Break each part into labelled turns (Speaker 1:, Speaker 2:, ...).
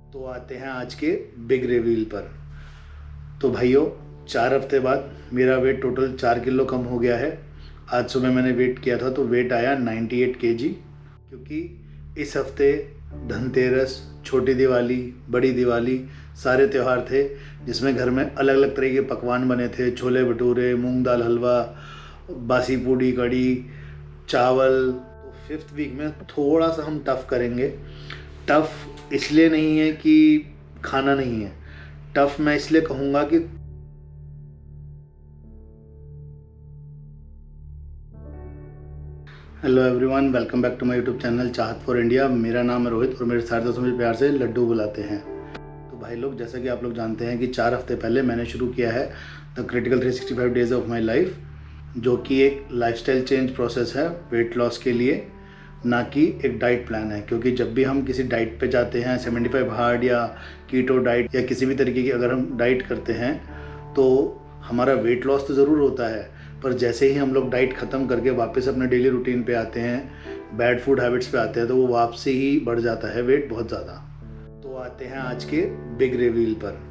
Speaker 1: तो आते हैं आज के बिग रिवील पर। तो भाइयों, 4 हफ्ते बाद मेरा वेट टोटल 4 किलो कम हो गया है। आज सुबह मैंने वेट किया था तो वेट आया 98 kg। क्योंकि इस हफ्ते धनतेरस, छोटी दिवाली, बड़ी दिवाली सारे त्यौहार थे जिसमें घर में अलग अलग तरह के पकवान बने थे। छोले भटूरे, मूंग दाल हलवा, बासी पूड़ी कड़ी, चावल। तो 5th वीक में थोड़ा सा हम टफ़ करेंगे। टफ़ इसलिए नहीं है कि खाना नहीं है, टफ़ मैं इसलिए कहूँगा कि hello everyone, welcome back to my YouTube channel Chahat for India. मेरा नाम है रोहित और मेरे सारे दोस्त मुझे प्यार से लड्डू बुलाते हैं। तो भाई लोग, जैसा कि आप लोग जानते हैं कि 4 हफ्ते पहले मैंने शुरू किया है the critical 365 days of my life, जो कि एक लाइफस्टाइल चेंज प्रोसेस है वेट लॉस के लिए, ना कि एक डाइट प्लान है। क्योंकि जब भी हम किसी डाइट पे जाते हैं, 75 हार्ड या कीटो डाइट या किसी भी तरीके की अगर हम डाइट करते हैं तो हमारा वेट लॉस तो ज़रूर होता है, पर जैसे ही हम लोग डाइट ख़त्म करके वापस अपने डेली रूटीन पे आते हैं, बैड फूड हैबिट्स पे आते हैं, तो वो वापसी ही बढ़ जाता है वेट बहुत ज़्यादा। तो आते हैं आज के बिग रिवील पर।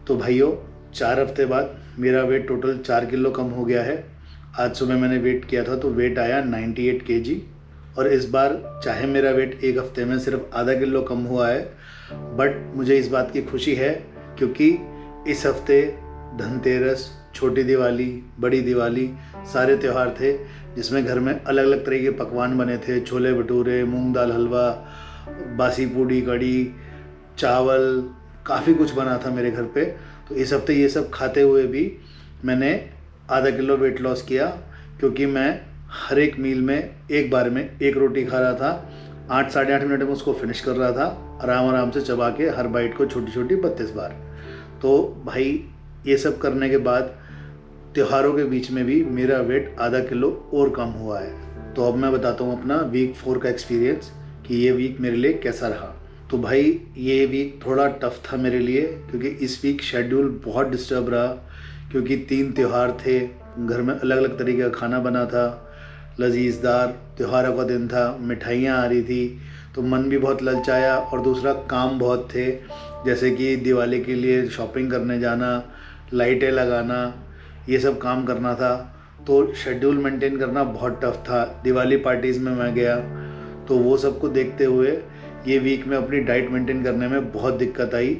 Speaker 1: तो भाइयों, 4 हफ्ते बाद मेरा वेट टोटल 4 किलो कम हो गया है। आज सुबह मैंने वेट किया था तो वेट आया 98 kg। और इस बार चाहे मेरा वेट एक हफ्ते में सिर्फ आधा किलो कम हुआ है, बट मुझे इस बात की खुशी है क्योंकि इस हफ्ते धनतेरस, छोटी दिवाली, बड़ी दिवाली सारे त्यौहार थे जिसमें घर में अलग अलग तरह के पकवान बने थे। छोले भटूरे, मूंग दाल हलवा, बासी पूड़ी कड़ी, चावल, काफ़ी कुछ बना था मेरे घर पे। तो इस हफ्ते ये सब खाते हुए भी मैंने आधा किलो वेट लॉस किया, क्योंकि मैं हर एक मील में एक बार में एक रोटी खा रहा था। 8 साढ़े 8 मिनट में उसको फिनिश कर रहा था, आराम आराम से चबा के हर बाइट को छोटी छोटी 32 बार। तो भाई, ये सब करने के बाद त्योहारों के बीच में भी मेरा वेट आधा किलो और कम हुआ है। तो अब मैं बताता हूँ अपना वीक 4 का एक्सपीरियंस कि ये वीक मेरे लिए कैसा रहा। तो भाई, ये वीक थोड़ा टफ था मेरे लिए क्योंकि इस वीक शेड्यूल बहुत डिस्टर्ब रहा, क्योंकि 3 त्यौहार थे, घर में अलग अलग तरीके का खाना बना था, लजीजदार त्योहारों का दिन था, मिठाइयाँ आ रही थी, तो मन भी बहुत ललचाया। और दूसरा, काम बहुत थे, जैसे कि दिवाली के लिए शॉपिंग करने जाना, लाइटें लगाना, ये सब काम करना था। तो शेड्यूल मेंटेन करना बहुत टफ था। दिवाली पार्टीज़ में मैं गया, तो वो सब को देखते हुए ये वीक में अपनी डाइट मेंटेन करने में बहुत दिक्कत आई।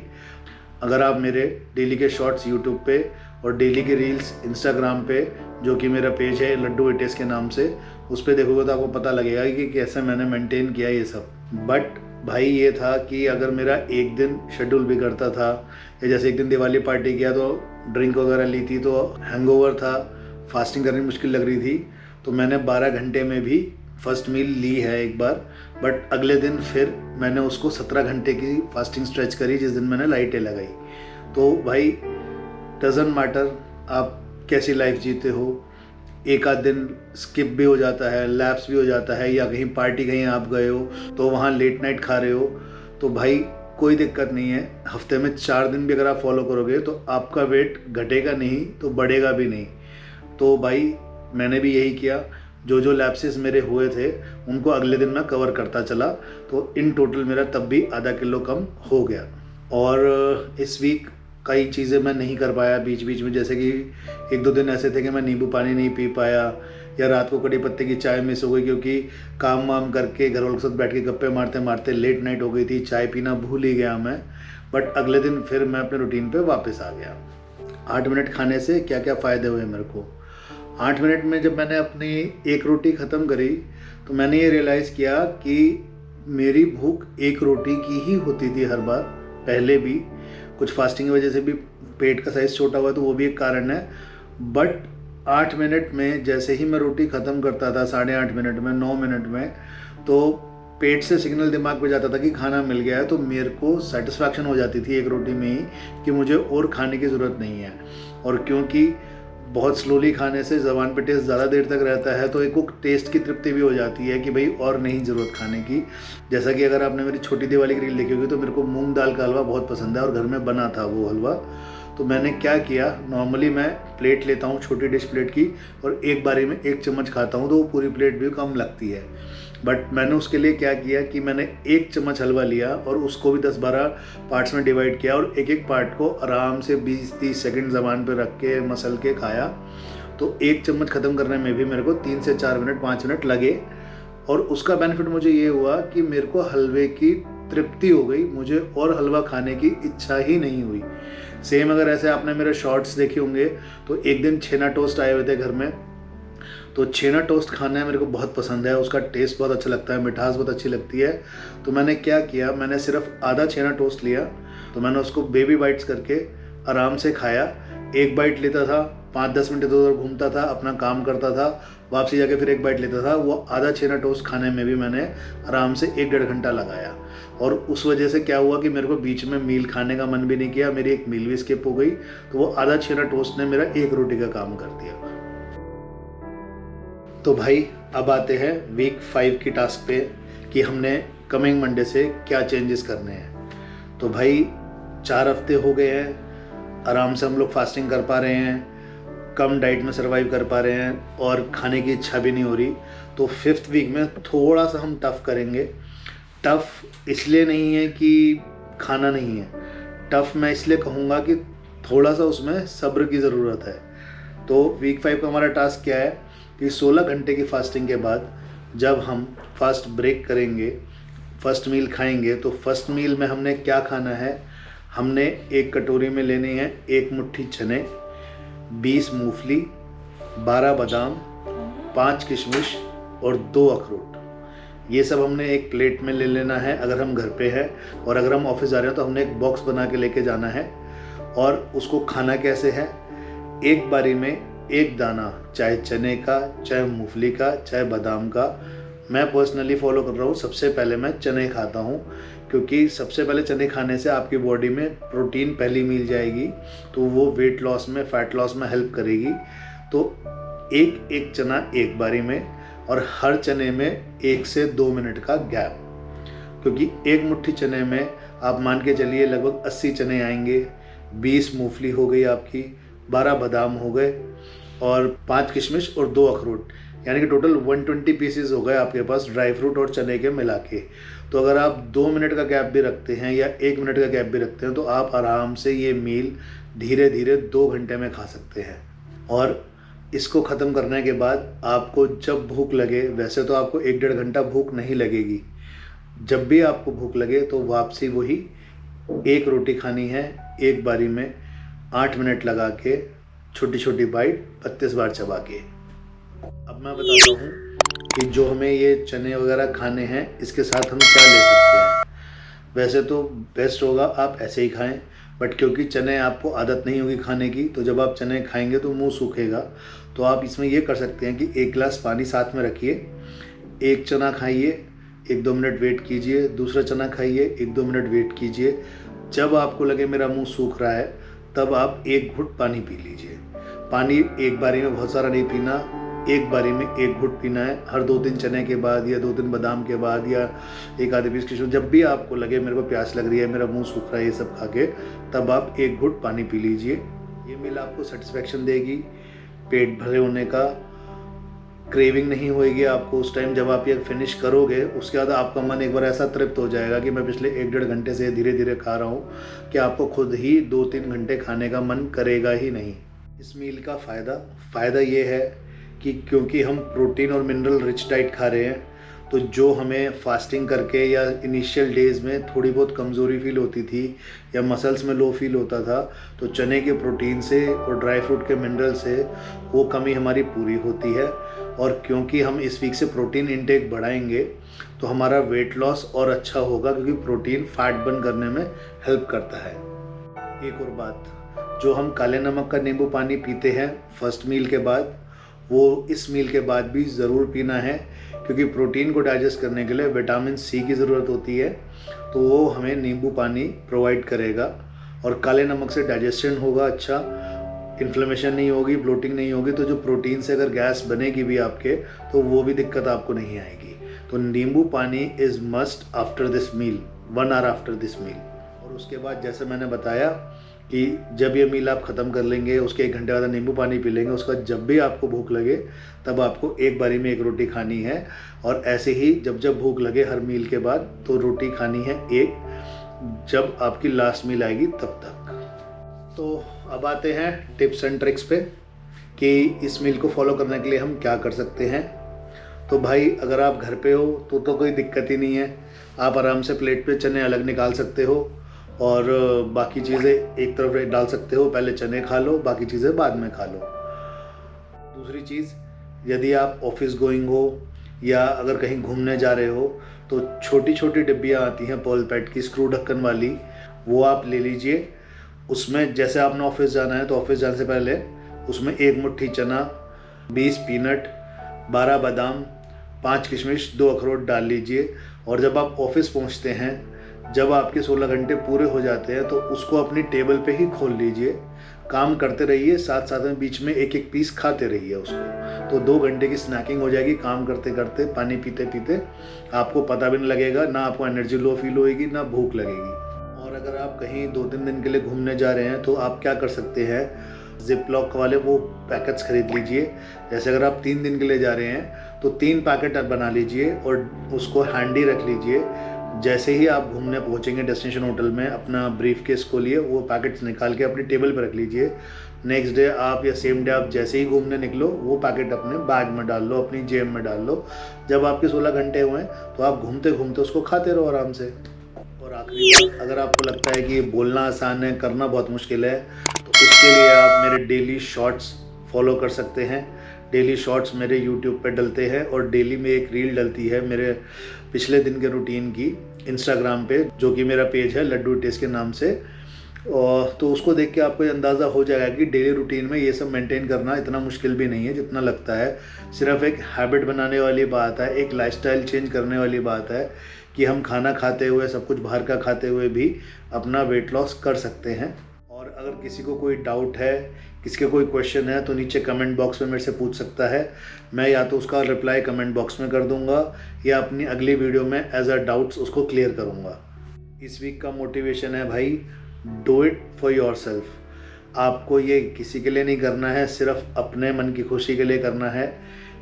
Speaker 1: अगर आप मेरे डेली के शॉर्ट्स यूट्यूब पे और डेली के रील्स इंस्टाग्राम पे, जो कि मेरा पेज है लड्डू इटेस के नाम से, उस पर देखोगे तो आपको पता लगेगा कि कैसे मैंने मेंटेन किया ये सब। बट भाई, ये था कि अगर मेरा एक दिन शेड्यूल बिगड़ता था, या जैसे एक दिन दिवाली पार्टी किया तो ड्रिंक वगैरह ली थी तो हैंगओवर था, फास्टिंग करनी मुश्किल लग रही थी, तो मैंने 12 घंटे में भी फर्स्ट मील ली है एक बार। बट अगले दिन फिर मैंने उसको 17 घंटे की फास्टिंग स्ट्रेच करी, जिस दिन मैंने लाइटें लगाई। तो भाई, डजंट मैटर आप कैसी लाइफ जीते हो, एक आध दिन स्किप भी हो जाता है, लैप्स भी हो जाता है, या कहीं पार्टी कहीं आप गए हो तो वहाँ लेट नाइट खा रहे हो, तो भाई कोई दिक्कत नहीं है। हफ्ते में 4 दिन भी अगर आप फॉलो करोगे तो आपका वेट घटेगा नहीं तो बढ़ेगा भी नहीं। तो भाई, मैंने भी यही किया। जो जो लैप्सेस मेरे हुए थे उनको अगले दिन मैं कवर करता चला, तो इन टोटल मेरा तब भी आधा किलो कम हो गया। और इस वीक कई चीज़ें मैं नहीं कर पाया बीच बीच में, जैसे कि 1-2 दिन ऐसे थे कि मैं नींबू पानी नहीं पी पाया, या रात को कड़ी पत्ते की चाय मिस हो गई, क्योंकि काम वाम करके घर वालों के साथ बैठ के गप्पे मारते मारते लेट नाइट हो गई थी, चाय पीना भूल ही गया मैं। बट अगले दिन फिर मैं अपने रूटीन पे वापस आ गया। 8 मिनट खाने से क्या क्या फ़ायदे हुए मेरे को। 8 मिनट में जब मैंने अपनी एक रोटी ख़त्म करी तो मैंने ये रियलाइज़ किया कि मेरी भूख एक रोटी की ही होती थी हर बार। पहले भी कुछ फास्टिंग की वजह से भी पेट का साइज़ छोटा हुआ, तो वो भी एक कारण है। बट 8 मिनट में जैसे ही मैं रोटी ख़त्म करता था, 8.5 मिनट में, 9 मिनट में, तो पेट से सिग्नल दिमाग पे जाता था कि खाना मिल गया है, तो मेरे को सेटिस्फैक्शन हो जाती थी एक रोटी में ही कि मुझे और खाने की ज़रूरत नहीं है। और क्योंकि बहुत स्लोली खाने से ज़बान पे टेस्ट ज़्यादा देर तक रहता है, तो एक वो टेस्ट की तृप्ति भी हो जाती है कि भाई और नहीं ज़रूरत खाने की। जैसा कि अगर आपने मेरी छोटी दिवाली की रील देखी होगी तो मेरे को मूंग दाल का हलवा बहुत पसंद है और घर में बना था वो हलवा, तो मैंने क्या किया, नॉर्मली मैं प्लेट लेता हूँ छोटी डिश प्लेट की और एक बारी में 1 चम्मच खाता हूँ तो वो पूरी प्लेट भी कम लगती है। बट मैंने उसके लिए क्या किया कि मैंने 1 चम्मच हलवा लिया और उसको भी 10-12 पार्ट्स में डिवाइड किया और एक एक पार्ट को आराम से 20-30 सेकंड ज़बान पे रख के मसल के खाया। तो 1 चम्मच ख़त्म करने में भी मेरे को 3 से 4 मिनट 5 मिनट लगे और उसका बेनिफिट मुझे ये हुआ कि मेरे को हलवे की तृप्ति हो गई, मुझे और हलवा खाने की इच्छा ही नहीं हुई। सेम अगर ऐसे आपने मेरे शॉर्ट्स देखे होंगे तो एक दिन छेना टोस्ट आए हुए थे घर में, तो छेना टोस्ट खाना मेरे को बहुत पसंद है, उसका टेस्ट बहुत अच्छा लगता है, मिठास बहुत अच्छी लगती है। तो मैंने क्या किया, मैंने सिर्फ आधा छेना टोस्ट लिया, तो मैंने उसको बेबी बाइट्स करके आराम से खाया। 1 बाइट लेता था, 5-10 मिनट इधर उधर घूमता था, अपना काम करता था, वापसी जाके फिर 1 बाइट लेता था। वो आधा छेना टोस्ट खाने में भी मैंने आराम से 1-1.5 घंटा लगाया और उस वजह से क्या हुआ कि मेरे को बीच में मील खाने का मन भी नहीं किया, मेरी एक मील भी स्किप हो गई। तो वो आधा छेना टोस्ट ने मेरा 1 रोटी का काम कर दिया। तो भाई अब आते हैं वीक 5 की टास्क पे कि हमने कमिंग मंडे से क्या चेंजेस करने हैं। तो भाई 4 हफ्ते हो गए हैं, आराम से हम लोग फास्टिंग कर पा रहे हैं, कम डाइट में सर्वाइव कर पा रहे हैं और खाने की इच्छा भी नहीं हो रही। तो 5th वीक में थोड़ा सा हम टफ़ करेंगे। टफ़ इसलिए नहीं है कि खाना नहीं है, टफ़ मैं इसलिए कहूँगा कि थोड़ा सा उसमें सब्र की ज़रूरत है। तो वीक 5 का हमारा टास्क क्या है कि 16 घंटे की फास्टिंग के बाद जब हम फास्ट ब्रेक करेंगे, फर्स्ट मील खाएंगे, तो फर्स्ट मील में हमने क्या खाना है, हमने एक कटोरी में लेनी है 1 मुट्ठी चने, 20 मूंगफली, 12 बादाम, 5 किशमिश और 2 अखरोट। ये सब हमने एक प्लेट में ले लेना है अगर हम घर पे हैं, और अगर हम ऑफिस जा रहे हैं तो हमने एक बॉक्स बना के लेके जाना है। और उसको खाना कैसे है, एक बारी में 1 दाना, चाहे चने का, चाहे मूंगफली का, चाहे बादाम का। मैं पर्सनली फॉलो कर रहा हूँ, सबसे पहले मैं चने खाता हूँ क्योंकि सबसे पहले चने खाने से आपकी बॉडी में प्रोटीन पहली मिल जाएगी, तो वो वेट लॉस में, फैट लॉस में हेल्प करेगी। तो एक एक चना एक बारी में और हर चने में 1 से 2 मिनट का गैप, क्योंकि 1 मुट्ठी चने में आप मान के चलिए लगभग 80 चने आएंगे, 20 मूंगफली हो गई आपकी, 12 बादाम हो गए और 5 किशमिश और 2 अखरोट, यानी कि टोटल 120 पीसेस हो गए आपके पास ड्राई फ्रूट और चने के मिला के। तो अगर आप 2 मिनट का गैप भी रखते हैं या 1 मिनट का गैप भी रखते हैं तो आप आराम से ये मील धीरे धीरे 2 घंटे में खा सकते हैं। और इसको ख़त्म करने के बाद आपको जब भूख लगे, वैसे तो आपको 1-1.5 घंटा भूख नहीं लगेगी, जब भी आपको भूख लगे तो वापसी वही 1 रोटी खानी है, एक बारी में 8 मिनट लगा के, छोटी छोटी बाइट 32 बार चबा के। अब मैं बताता हूँ कि जो हमें ये चने वगैरह खाने हैं इसके साथ हम क्या ले सकते हैं। वैसे तो बेस्ट होगा आप ऐसे ही खाएं, बट क्योंकि चने आपको आदत नहीं होगी खाने की, तो जब आप चने खाएंगे तो मुंह सूखेगा। तो आप इसमें ये कर सकते हैं कि 1 गिलास पानी साथ में रखिए, एक चना खाइए, 1-2 मिनट वेट कीजिए, दूसरा चना खाइए, 1-2 मिनट वेट कीजिए। जब आपको लगे मेरा मुंह सूख रहा है तब आप 1 घुट पानी पी लीजिए। पानी एक बारी में बहुत सारा नहीं पीना, एक बारी में 1 घुट पीना है, हर 2-3 चने के बाद या 2-3 बादाम के बाद या 1 आधे पीस किशमिश, जब भी आपको लगे मेरे को प्यास लग रही है, मेरा मुंह सूख रहा है ये सब खा के, तब आप 1 घुट पानी पी लीजिए। ये मील आपको सेटिस्फेक्शन देगी, पेट भरे होने का, क्रेविंग नहीं होएगी आपको उस टाइम जब आप ये फिनिश करोगे। उसके बाद आपका मन एक बार ऐसा तृप्त हो जाएगा कि मैं पिछले 1-1.5 घंटे से धीरे धीरे खा रहा हूँ कि आपको खुद ही 2-3 घंटे खाने का मन करेगा ही नहीं। इस मील का फ़ायदा ये है कि क्योंकि हम प्रोटीन और मिनरल रिच डाइट खा रहे हैं, तो जो हमें फास्टिंग करके या इनिशियल डेज़ में थोड़ी बहुत कमज़ोरी फील होती थी या मसल्स में लो फील होता था, तो चने के प्रोटीन से और ड्राई फ्रूट के मिनरल से वो कमी हमारी पूरी होती है। और क्योंकि हम इस वीक से प्रोटीन इंटेक बढ़ाएंगे तो हमारा वेट लॉस और अच्छा होगा, क्योंकि प्रोटीन फैट बर्न करने में हेल्प करता है। एक और बात, जो हम काले नमक का नींबू पानी पीते हैं फर्स्ट मील के बाद, वो इस मील के बाद भी ज़रूर पीना है, क्योंकि प्रोटीन को डाइजेस्ट करने के लिए विटामिन सी की ज़रूरत होती है, तो वो हमें नींबू पानी प्रोवाइड करेगा। और काले नमक से डाइजेशन होगा अच्छा, इन्फ्लेमेशन नहीं होगी, ब्लोटिंग नहीं होगी, तो जो प्रोटीन से अगर गैस बनेगी भी आपके, तो वो भी दिक्कत आपको नहीं आएगी। तो nimbu pani is must after this meal, 1 hour after this meal. और उसके बाद जैसे मैंने बताया कि जब ये मील आप ख़त्म कर लेंगे, उसके 1 घंटे बाद नींबू पानी पी लेंगे, उसका जब भी आपको भूख लगे तब आपको एक बारी में 1 रोटी खानी है। और ऐसे ही जब जब भूख लगे हर मील के बाद तो रोटी खानी है 1, जब आपकी लास्ट मील आएगी तब तक। तो अब आते हैं टिप्स एंड ट्रिक्स पे कि इस मील को फॉलो करने के लिए हम क्या कर सकते हैं। तो भाई अगर आप घर पे हो तो कोई दिक्कत ही नहीं है, आप आराम से प्लेट पे चने अलग निकाल सकते हो और बाकी चीज़ें एक तरफ डाल सकते हो। पहले चने खा लो, बाकी चीज़ें बाद में खा लो। दूसरी चीज़, यदि आप ऑफिस गोइंग हो या अगर कहीं घूमने जा रहे हो तो छोटी छोटी डिब्बियाँ आती हैं पॉलीपैड की, स्क्रू ढक्कन वाली, वो आप ले लीजिए। उसमें जैसे आपने ऑफिस जाना है तो ऑफिस जाने से पहले उसमें 1 मुट्ठी चना, 20 पीनट, 12 बादाम, 5 किशमिश, 2 अखरोट डाल लीजिए। और जब आप ऑफिस पहुंचते हैं, जब आपके 16 घंटे पूरे हो जाते हैं तो उसको अपनी टेबल पे ही खोल लीजिए। काम करते रहिए, साथ साथ में बीच में एक एक पीस खाते रहिए उसको, तो 2 घंटे की स्नैकिंग हो जाएगी। काम करते करते, पानी पीते पीते आपको पता भी नहीं लगेगा, ना आपको एनर्जी लो फील होएगी, ना भूख लगेगी। और अगर आप कहीं 2-3 दिन के लिए घूमने जा रहे हैं तो आप क्या कर सकते हैं, जिप लॉक वाले वो पैकेट्स खरीद लीजिए। जैसे अगर आप 3 दिन के लिए जा रहे हैं तो 3 पैकेट बना लीजिए और उसको हैंडी रख लीजिए। जैसे ही आप घूमने पहुंचेंगे डेस्टिनेशन होटल में, अपना ब्रीफ केस खोलिए, वो पैकेट्स निकाल के अपनी टेबल पर रख लीजिए। नेक्स्ट डे आप या सेम डे आप जैसे ही घूमने निकलो, वो पैकेट अपने बैग में डाल लो, अपनी जेब में डाल लो। जब आपके 16 घंटे हुए तो आप घूमते घूमते उसको खाते रहो आराम से। और आखिरी बात, अगर आपको लगता है कि बोलना आसान है, करना बहुत मुश्किल है, तो उसके लिए आप मेरे डेली शॉर्ट्स फॉलो कर सकते हैं। डेली शॉर्ट्स मेरे यूट्यूब पे डलते हैं और डेली में एक रील डलती है मेरे पिछले दिन के रूटीन की इंस्टाग्राम पे, जो कि मेरा पेज है लड्डू टेस्ट के नाम से। और तो उसको देख के आपको अंदाज़ा हो जाएगा कि डेली रूटीन में ये सब मेंटेन करना इतना मुश्किल भी नहीं है जितना लगता है। सिर्फ एक हैबिट बनाने वाली बात है, एक लाइफस्टाइल चेंज करने वाली बात है कि हम खाना खाते हुए, सब कुछ बाहर का खाते हुए भी अपना वेट लॉस कर सकते हैं। और अगर किसी को कोई डाउट है, किसी का कोई क्वेश्चन है, तो नीचे कमेंट बॉक्स में मेरे से पूछ सकता है। मैं या तो उसका रिप्लाई कमेंट बॉक्स में कर दूंगा या अपनी अगली वीडियो में एज अ डाउट्स उसको क्लियर करूंगा। इस वीक का मोटिवेशन है भाई, do it for your self. आपको ये किसी के लिए नहीं करना है, सिर्फ अपने मन की खुशी के लिए करना है।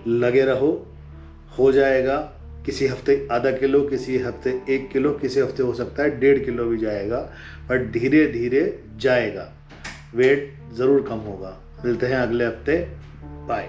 Speaker 1: लगे रहो, हो जाएगा। किसी हफ्ते आधा किलो, किसी हफ्ते 1 किलो, किसी हफ्ते हो सकता है 1.5 किलो भी जाएगा, बट धीरे धीरे जाएगा। वेट ज़रूर कम होगा। मिलते हैं अगले हफ्ते। बाय।